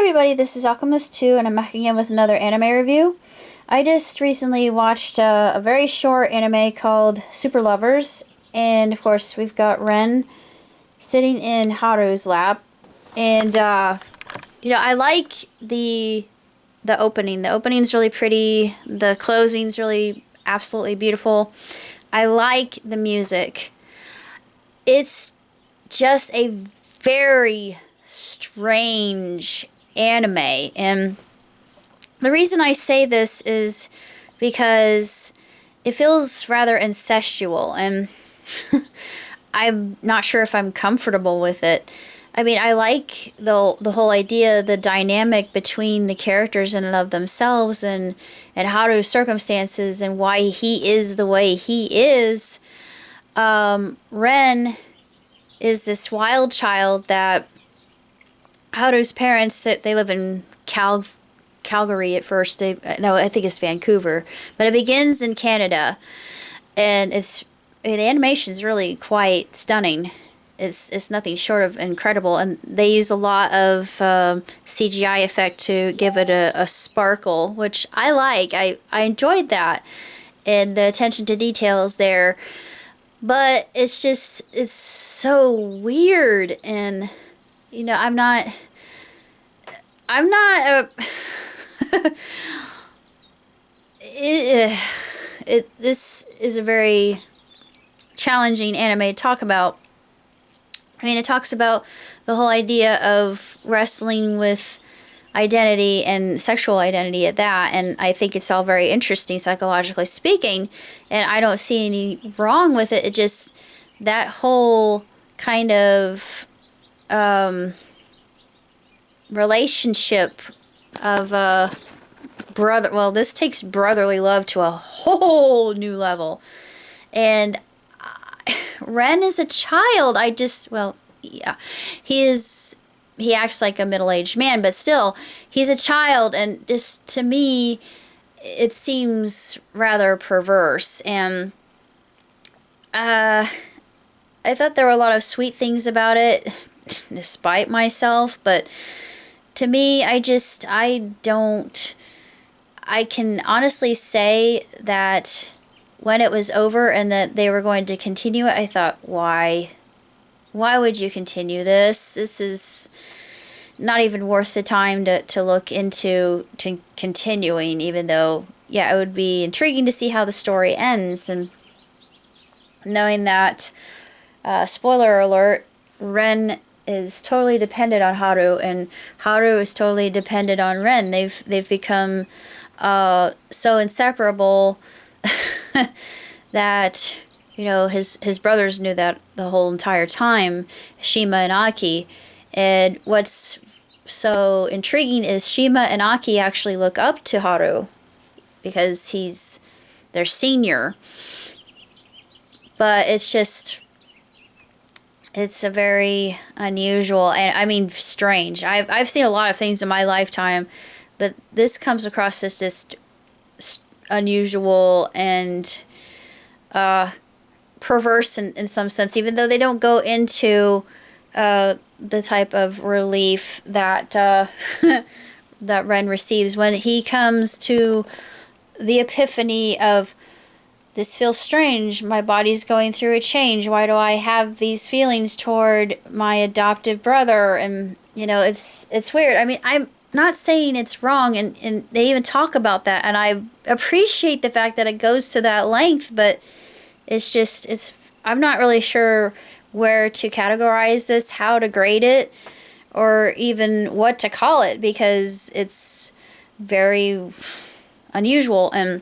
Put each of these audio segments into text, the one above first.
everybody, this is Alchemist2 and I'm back again with another anime review. I just recently watched a very short anime called Super Lovers, and of course we've got Ren sitting in Haru's lap, and I like the opening. The opening's really pretty, the closing's really absolutely beautiful. I like the music. It's just a very strange anime, and the reason I say this is because it feels rather incestual, and I'm not sure if I'm comfortable with it. I mean, I like the whole idea, the dynamic between the characters in and of themselves, and Haru's circumstances and why he is the way he is. Ren is this wild child that Haru's parents, that they live in Calgary at first. No, I think it's Vancouver, but it begins in Canada, and the animation is really quite stunning. It's nothing short of incredible, and they use a lot of CGI effect to give it a sparkle, which I like. I enjoyed that, and the attention to details there. But it's so weird, and I'm not a this is a very challenging anime to talk about. I mean, it talks about the whole idea of wrestling with identity and sexual identity at that, and I think it's all very interesting psychologically speaking, and I don't see any wrong with it. It just, that whole kind of relationship of brother, well, this takes brotherly love to a whole new level, and Ren is a child. Yeah, he acts like a middle-aged man, but still, he's a child, and just, to me, it seems rather perverse, and I thought there were a lot of sweet things about it, despite myself, but to me, I can honestly say that when it was over and that they were going to continue it, I thought, why? Why would you continue this? This is not even worth the time to look into continuing, even though, yeah, it would be intriguing to see how the story ends, and knowing that, spoiler alert, Ren is totally dependent on Haru, and Haru is totally dependent on Ren. They've become so inseparable that his brothers knew that the whole entire time, Shima and Aki. And what's so intriguing is Shima and Aki actually look up to Haru because he's their senior. But it's a very unusual, and I mean strange. I've seen a lot of things in my lifetime, but this comes across as just unusual and perverse in some sense, even though they don't go into the type of relief that that Ren receives when he comes to the epiphany of, this feels strange, my body's going through a change, why do I have these feelings toward my adoptive brother? And it's weird. I mean, I'm not saying it's wrong, and they even talk about that, and I appreciate the fact that it goes to that length, but I'm not really sure where to categorize this, how to grade it, or even what to call it, because it's very unusual, and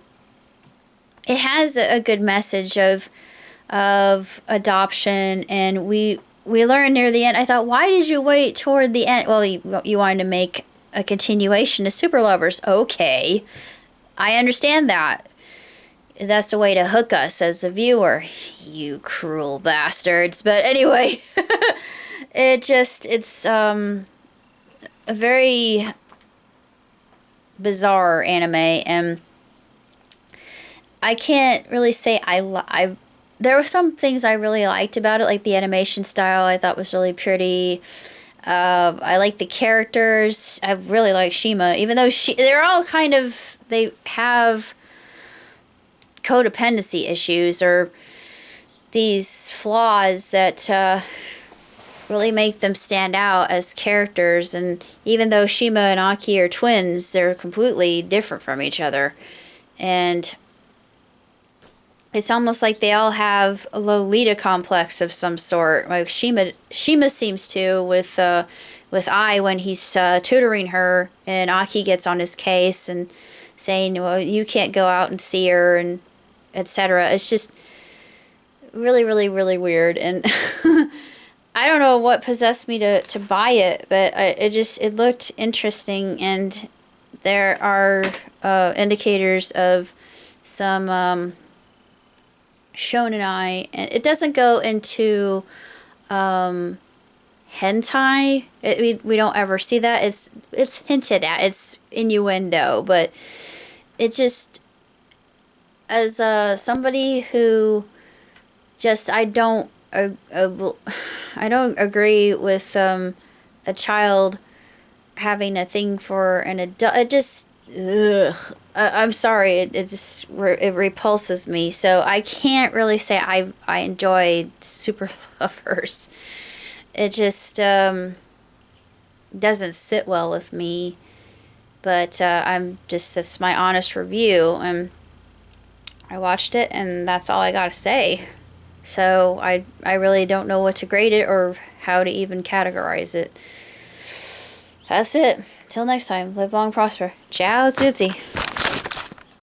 it has a good message of adoption, and we learn near the end. I thought, why did you wait toward the end? Well, you wanted to make a continuation to Super Lovers. Okay, I understand that. That's the way to hook us as a viewer, you cruel bastards. But anyway, it's a very bizarre anime, and I can't really say there were some things I really liked about it, like the animation style I thought was really pretty. I like the characters. I really like Shima, even though they're all kind of, they have codependency issues or these flaws that really make them stand out as characters. And even though Shima and Aki are twins, they're completely different from each other. And it's almost like they all have a Lolita complex of some sort. Like Shima seems to with Ai when he's tutoring her, and Aki gets on his case and saying, "Well, you can't go out and see her," and etc. It's just really, really, really weird, and I don't know what possessed me to buy it, but it looked interesting, and there are indicators of some shonenai, and it doesn't go into hentai. We don't ever see that. It's hinted at. It's innuendo, but it just, as somebody who just I don't agree with a child having a thing for an adult. It just, ugh. I'm sorry, it repulses me. So I can't really say I enjoyed Super Lovers. It just doesn't sit well with me. But that's my honest review. And I watched it, and that's all I gotta say. So I really don't know what to grade it or how to even categorize it. That's it. Till next time, live long, prosper. Ciao, Tootsie.